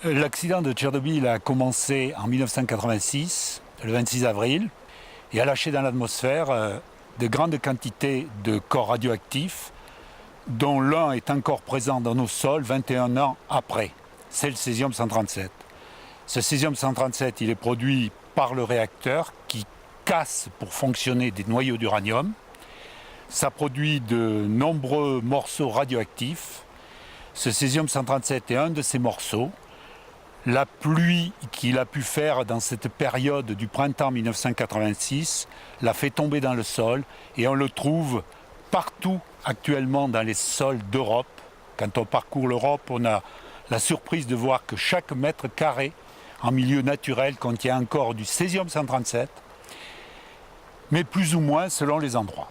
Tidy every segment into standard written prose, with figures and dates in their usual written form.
L'accident de Tchernobyl a commencé en 1986, le 26 avril, et a lâché dans l'atmosphère de grandes quantités de corps radioactifs, dont l'un est encore présent dans nos sols 21 ans après. C'est le césium-137. Ce césium-137, il est produit par le réacteur qui casse pour fonctionner des noyaux d'uranium. Ça produit de nombreux morceaux radioactifs. Ce césium-137 est un de ces morceaux. La pluie qu'il a pu faire dans cette période du printemps 1986 l'a fait tomber dans le sol et on le trouve partout actuellement dans les sols d'Europe. Quand on parcourt l'Europe, on a la surprise de voir que chaque mètre carré en milieu naturel contient encore du césium-137, mais plus ou moins selon les endroits.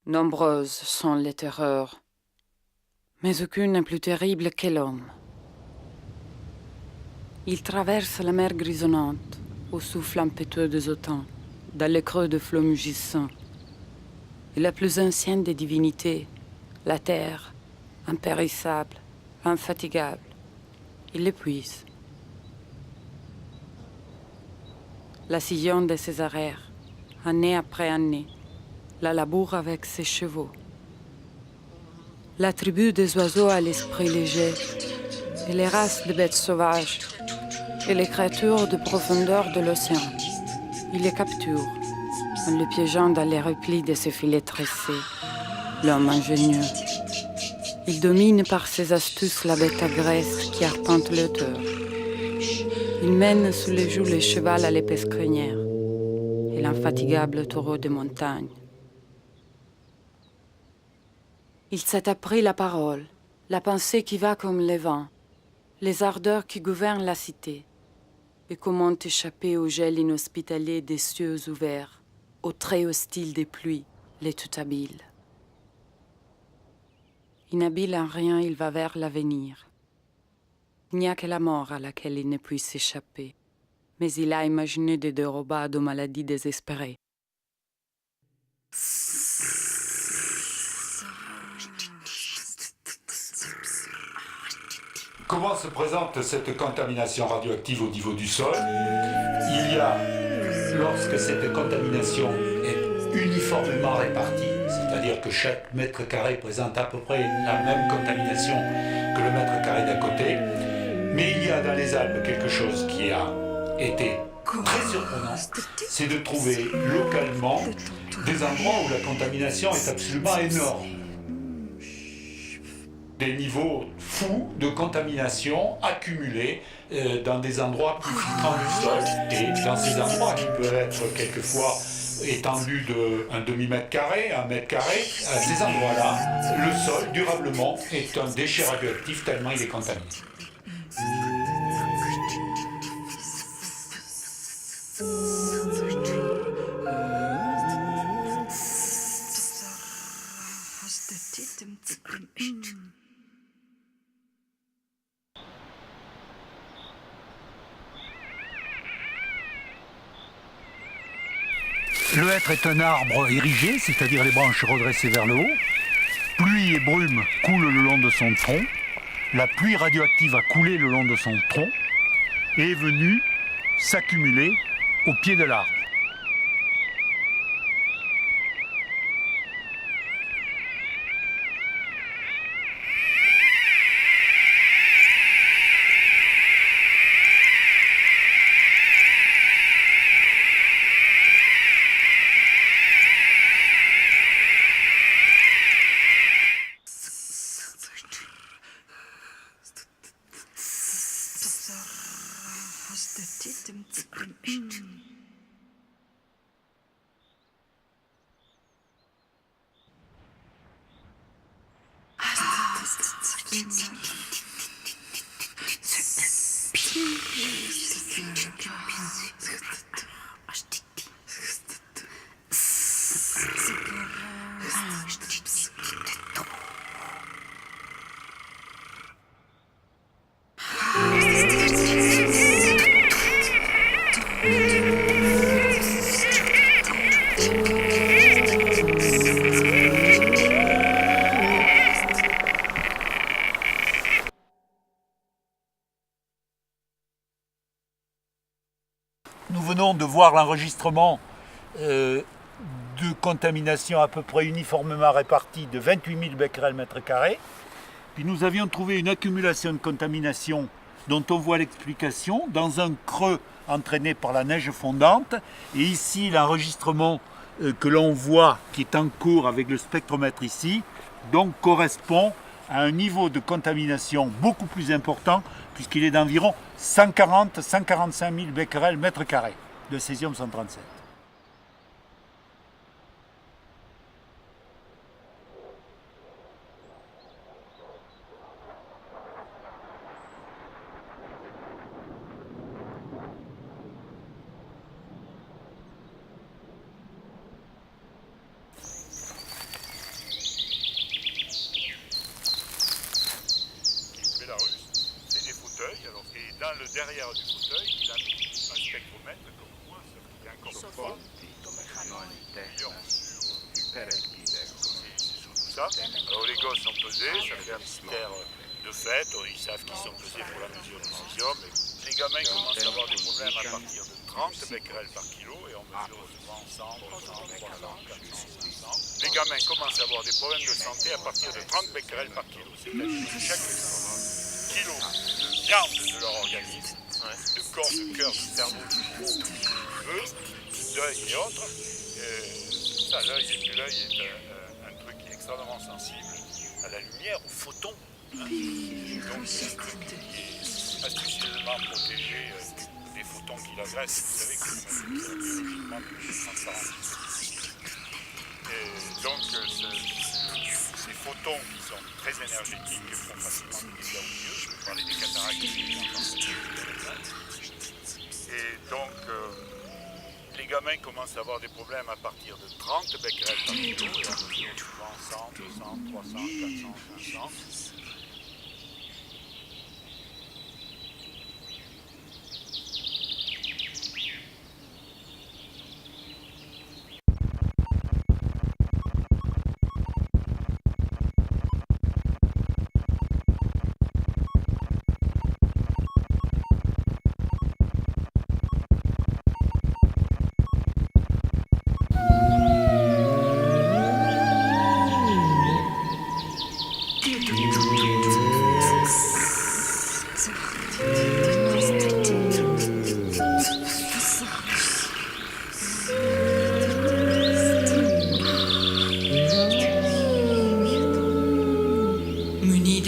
Nombreuses sont les terreurs, mais aucune n'est plus terrible que l'homme. Il traverse la mer grisonnante, au souffle impétueux des automnes, dans les creux de flots mugissants. Et la plus ancienne des divinités, la terre, impérissable, infatigable, il l'épuise. La sillonne de ses arrières, année après année, la laboure avec ses chevaux. La tribu des oiseaux à l'esprit léger, et les races de bêtes sauvages, et les créatures de profondeur de l'océan. Il les capture, en le piégeant dans les replis de ses filets tressés, l'homme ingénieux. Il domine par ses astuces la bête agresse qui arpente l'auteur. Il mène sous les joues le cheval à l'épaisse crinière, et l'infatigable taureau des montagnes. Il s'est appris la parole, la pensée qui va comme le vent, les ardeurs qui gouvernent la cité. Et comment échapper au gel inhospitalier des cieux ouverts, au trait hostile des pluies, les tout habiles. Inhabile en rien, il va vers l'avenir. Il n'y a que la mort à laquelle il ne puisse s'échapper, mais il a imaginé des dérobades aux maladies désespérées. Comment se présente cette contamination radioactive au niveau du sol? Il y a, lorsque cette contamination est uniformément répartie, c'est-à-dire que chaque mètre carré présente à peu près la même contamination que le mètre carré d'à côté, mais il y a dans les Alpes quelque chose qui a été très surprenant, c'est de trouver localement des endroits où la contamination est absolument énorme. Des niveaux fous de contamination accumulés dans des endroits plus filtrants du sol. Et dans ces endroits qui peuvent être quelquefois étendus d'un demi-mètre carré, 1 mètre carré, à ces endroits-là, le sol, durablement, est un déchet radioactif tellement il est contaminé. Le hêtre est un arbre érigé, c'est-à-dire les branches redressées vers le haut. Pluie et brume coulent le long de son tronc. La pluie radioactive a coulé le long de son tronc et est venue s'accumuler au pied de l'arbre. Nous venons de voir l'enregistrement de contamination à peu près uniformément répartie de 28 000 becquerels mètre carré. Puis nous avions trouvé une accumulation de contamination dont on voit l'explication dans un creux entraîné par la neige fondante. Et ici, l'enregistrement que l'on voit, qui est en cours avec le spectromètre ici, donc correspond à un niveau de contamination beaucoup plus important, puisqu'il est d'environ 140-145 000 becquerels mètre carré de césium-137. Alors, et dans le derrière du fauteuil, il a mis un spectromètre comme moi, sauf qu'il est encore plus fort. C'est surtout ça. Alors les gosses sont pesés, ça fait un mystère de fête, ils savent qu'ils sont pesés pour la mesure du césium. Les gamins commencent à avoir des problèmes à partir de 30 becquerels par kilo et on mesure souvent 100, 200, 300, 400, 500. Les gamins commencent à avoir des problèmes de santé à partir de 30 becquerels par kilo. C'est-à-dire que chaque kilo de viande de leur organisme, de corps, de cœur, de cerveau, de poumon, de cheveux, de deuil et autres. Ça, l'œil est un truc qui est extrêmement sensible à la lumière, aux photons. Donc c'est un truc qui est astucieusement protégé des photons qui l'agressent. Vous savez que biologiquement, et donc ces photons qui sont très énergétiques font facilement des dégâts aux yeux. Je peux parler des cataractes. Et donc les gamins commencent à avoir des problèmes à partir de 30 becquerels par kilo et on mesure souvent 100, 200, 300, 400, 500.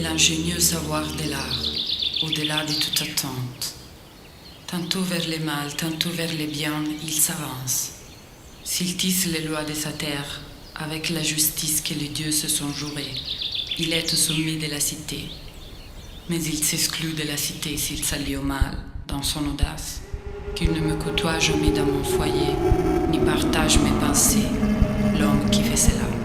L'ingénieux savoir de l'art, au-delà de toute attente. Tantôt vers le mal, tantôt vers le bien, il s'avance. S'il tisse les lois de sa terre, avec la justice que les dieux se sont jurés, il est au sommet de la cité. Mais il s'exclut de la cité s'il s'allie au mal, dans son audace, qu'il ne me côtoie jamais dans mon foyer, ni partage mes pensées, l'homme qui fait cela.